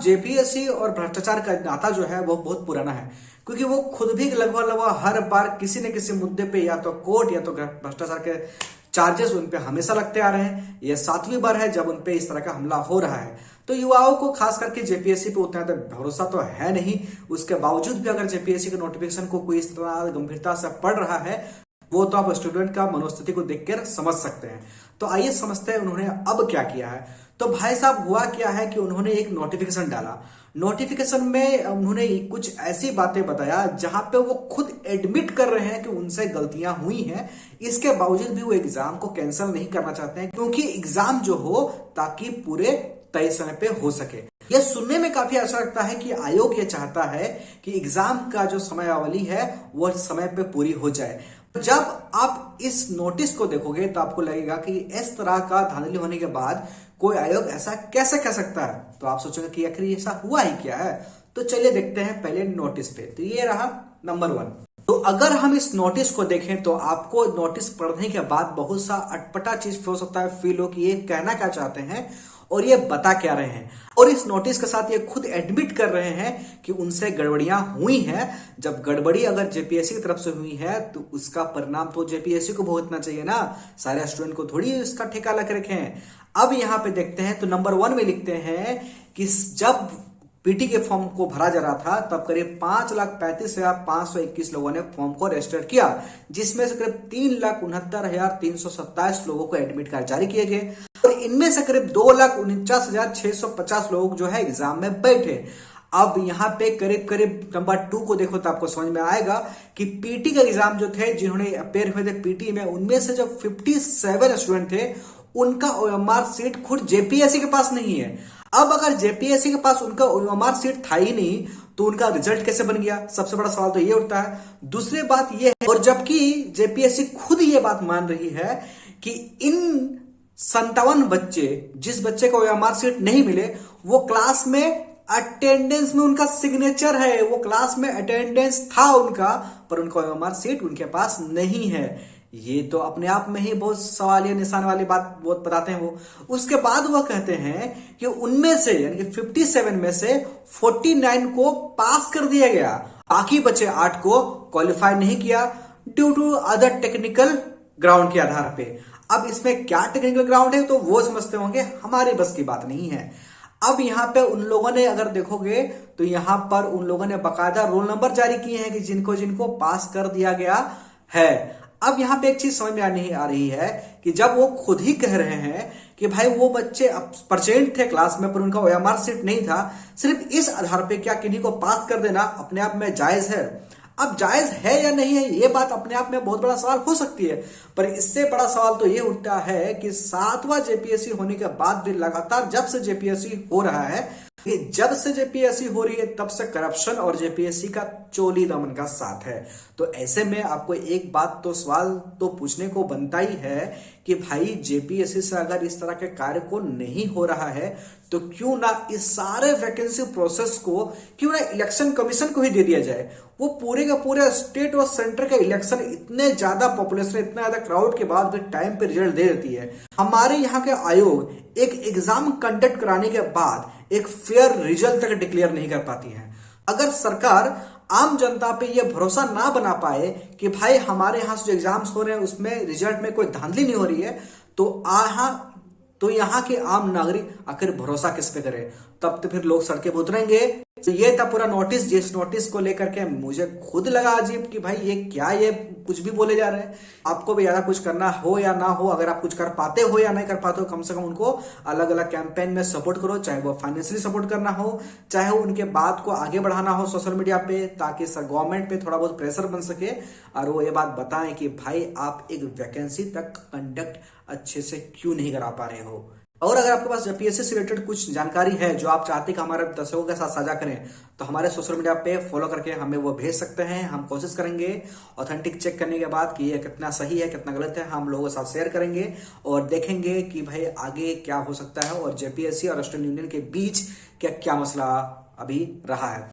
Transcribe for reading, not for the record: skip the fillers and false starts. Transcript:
JPSC और भ्रष्टाचार का नाता जो है वो बहुत पुराना है, क्योंकि वो खुद भी लगभग लगभग हर बार किसी न किसी मुद्दे पे या तो कोर्ट या तो भ्रष्टाचार के चार्जेस उन पे हमेशा लगते आ रहे हैं। यह 7वीं बार है जब उन पे इस तरह का हमला हो रहा है। तो युवाओं को खास करके जेपीएससी पे उतना भरोसा तो है नहीं। उसके बावजूद भी अगर जेपीएससी के नोटिफिकेशन को कोई इस तरह गंभीरता से पढ़ रहा है, वो तो आप स्टूडेंट का मनोस्थिति को देखकर समझ सकते हैं। तो आइए समझते हैं उन्होंने अब क्या किया है। तो भाई साहब हुआ क्या है कि उन्होंने एक नोटिफिकेशन डाला। नोटिफिकेशन में उन्होंने कुछ ऐसी बातें बताया जहां पे वो खुद एडमिट कर रहे हैं कि उनसे गलतियां हुई हैं। इसके बावजूद भी वो एग्जाम को कैंसिल नहीं करना चाहते हैं, क्योंकि एग्जाम जो हो ताकि पूरे तय समय पे हो सके। यह सुनने में काफी अच्छा लगता है कि आयोग ये चाहता है कि एग्जाम का जो समयावधि है वो समय पे पूरी हो जाए। जब आप इस नोटिस को देखोगे तो आपको लगेगा कि इस तरह का धांधली होने के बाद कोई आयोग ऐसा कैसे कह सकता है। तो आप सोचोगे कि आखिर ऐसा हुआ ही क्या है। तो चलिए देखते हैं पहले नोटिस पे। तो ये रहा नंबर 1। तो अगर हम इस नोटिस को देखें तो आपको नोटिस पढ़ने के बाद बहुत सा अटपटा चीज हो सकता है फील हो कि ये कहना क्या चाहते हैं और ये बता क्या रहे हैं। और इस नोटिस के साथ ये खुद एडमिट कर रहे हैं कि उनसे गड़बड़ियां हुई हैं। जब गड़बड़ी अगर जेपीएससी की तरफ से हुई है तो उसका परिणाम तो जेपीएससी को भुगतना चाहिए ना, सारे स्टूडेंट को थोड़ी इसका ठेका लग रखे हैं। अब यहां पे देखते हैं तो नंबर 1 में लिखते हैं कि जब पीटी के फॉर्म को भरा जा रहा था तब करीब 5,35,521 लोगों ने फॉर्म को रजिस्टर किया, जिसमें से करीब 3,69,327 लोगों को एडमिट कार्ड जारी किए गए और इनमें से करीब 2,49,650 लोग जो है एग्जाम में बैठे। अब यहाँ पे करीब करीब नंबर 2 को देखो तो आपको समझ में आएगा कि पीटी का एग्जाम जो थे जिन्होंने अपेयर हुए थे पीटी में, उनमें से जो 57 स्टूडेंट थे उनका ओएमआर सीट खुद जेपीएससी के पास नहीं है। अब अगर जेपीएससी के पास उनका ओएमआर सीट था ही नहीं तो उनका रिजल्ट कैसे बन गया, सबसे बड़ा सवाल तो ये उठता है। दूसरी बात ये है, और जबकि जेपीएससी खुद ये बात मान रही है कि इन 57 बच्चे, जिस बच्चे को ओएमआर सीट नहीं मिले वो क्लास में अटेंडेंस में उनका सिग्नेचर है, वो क्लास में अटेंडेंस था उनका, पर उनका ओएमआर सीट उनके पास नहीं है। ये तो अपने आप में ही बहुत सवालिया निशान वाली बात बहुत बताते हैं वो। उसके बाद वो कहते हैं कि उनमें से यानी कि 57 में से 49 को पास कर दिया गया, बाकी बचे 8 को क्वालिफाई नहीं किया due to other technical ground के आधार पे। अब इसमें क्या टेक्निकल ग्राउंड है तो वो समझते होंगे, हमारे बस की बात नहीं है। अब यहाँ पे उन लोगों ने अगर देखोगे तो यहाँ पर उन लोगों ने बाकायदा रोल नंबर जारी किए हैं कि जिनको जिनको पास कर दिया गया है। अब यहाँ पे एक चीज समझ में नहीं आ रही है कि जब वो खुद ही कह रहे हैं कि भाई वो बच्चे परसेंट थे क्लास में पर उनका ओएमआर सीट नहीं था, सिर्फ इस आधार पे क्या किन्हीं को पास कर देना अपने आप में जायज है? अब जायज है या नहीं है ये बात अपने आप में बहुत बड़ा सवाल हो सकती है, पर इससे बड़ा सवाल तो ये उठता है कि 7वां जेपीएससी होने के बाद भी लगातार जब से जेपीएससी हो रहा है, जब से जेपीएससी हो रही है तब से करप्शन और जेपीएससी का चोली दामन का साथ है। तो ऐसे में आपको एक बात तो सवाल तो पूछने को बनता ही है कि भाई जेपीएससी से अगर इस तरह के कार्य को नहीं हो रहा है तो क्यों ना इस सारे वैकेंसी प्रोसेस को क्यों ना इलेक्शन कमीशन को ही दे दिया जाए। वो पूरे का पूरे स्टेट और सेंटर का इलेक्शन इतने ज्यादा पॉपुलेशन, इतना ज्यादा क्राउड के बाद भी टाइम पे रिजल्ट दे देती है। हमारे यहाँ के आयोग एक एग्जाम कंडक्ट कराने के बाद एक फेयर रिजल्ट तक डिक्लेयर नहीं कर पाती है। अगर सरकार आम जनता पे ये भरोसा ना बना पाए कि भाई हमारे यहाँ से जो एग्जाम्स हो रहे हैं उसमें रिजल्ट में कोई धांधली नहीं हो रही है, तो यहाँ के आम नागरिक आखिर भरोसा किस पे करे? तब तो फिर लोग सड़कें पे उतरेंगे। तो ये था पूरा नोटिस, जिस नोटिस को लेकर के मुझे खुद लगा अजीब कि भाई ये क्या, ये कुछ भी बोले जा रहे हैं। आपको भी ज्यादा कुछ करना हो या ना हो, अगर आप कुछ कर पाते हो या नहीं कर पाते हो, कम से कम उनको अलग अलग कैंपेन में सपोर्ट करो, चाहे वो फाइनेंशियली सपोर्ट करना हो, चाहे उनके बात को आगे बढ़ाना हो सोशल मीडिया पे, ताकि गवर्नमेंट पे थोड़ा बहुत प्रेशर बन सके और वो ये बात बताएं कि भाई आप एक वैकेंसी तक कंडक्ट अच्छे से क्यों नहीं करा पा रहे हो। और अगर आपके पास जेपीएससी से रिलेटेड कुछ जानकारी है जो आप चाहते हैं कि हमारे दर्शकों के साथ साझा करें, तो हमारे सोशल मीडिया पे फॉलो करके हमें वो भेज सकते हैं। हम कोशिश करेंगे ऑथेंटिक चेक करने के बाद कि ये कितना सही है कितना गलत है, हम लोगों के साथ शेयर करेंगे और देखेंगे कि भाई आगे क्या हो सकता है और जेपीएससी और स्टूडेंट यूनियन के बीच क्या क्या मसला अभी रहा है।